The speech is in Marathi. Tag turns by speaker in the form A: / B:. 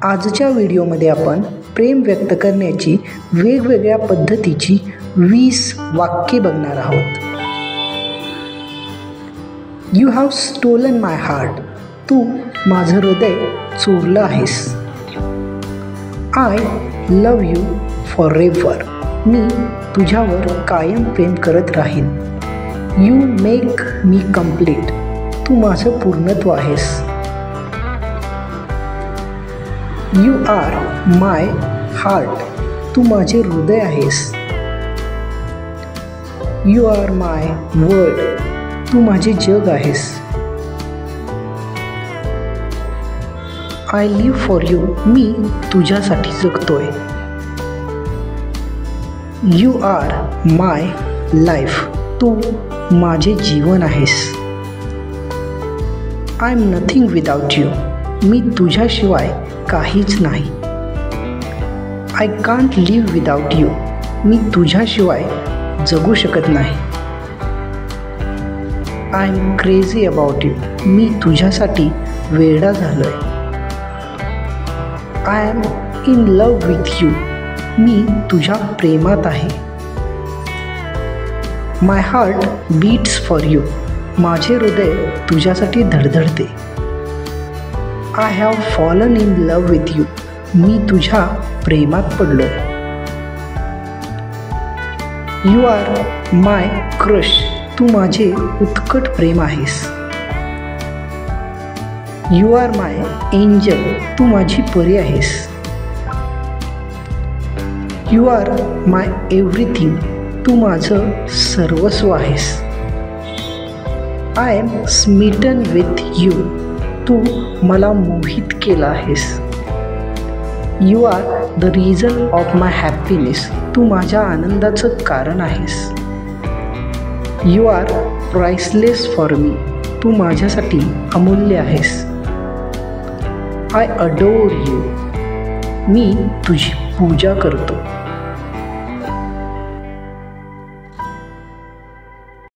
A: आजच्या व्हिडिओमध्ये आपण प्रेम व्यक्त करण्याची वेगवेगळ्या पद्धतीची 20 वाक्ये बघणार आहोत. You have stolen my heart. तू माझं हृदय चोरलं आहेस. I love you forever. मी तुझ्यावर कायम प्रेम करत राहीन. You make me complete. तू माझं पूर्णत्व आहेस. You are my heart. तू माझे हृदय आहेस. You are my world. तू माझे जग आहेस. I live for you. मी तुझ्यासाठी जगतोय. You are my life. तू माझे जीवन आहेस. I am nothing without you. मी तुझ्याशिवाय काहीच नाही. I can't live without you. मी तुझ्याशिवाय जगू शकत नाही. I am crazy about you. मी तुझ्यासाठी वेडा झालोय. I am in love with you. मी तुझ्या प्रेमात आहे. My heart beats for you. माझे हृदय तुझ्यासाठी धडधडते. I have fallen in love with you. मी तुझ्या प्रेमात पडलोय. You are my crush. तू माझे उत्कट प्रेम आहेस. You are my angel. तू माझी परी आहेस. You are my everything. तू माझं सर्वस्व आहेस. I am smitten with you. तू मला मोहित केलं आहेस. You are the reason of my happiness. तू माझ्या आनंदाचं कारण आहेस. You are priceless for me. तू माझ्यासाठी अमूल्य आहेस. I adore you. मी तुझी पूजा करतो.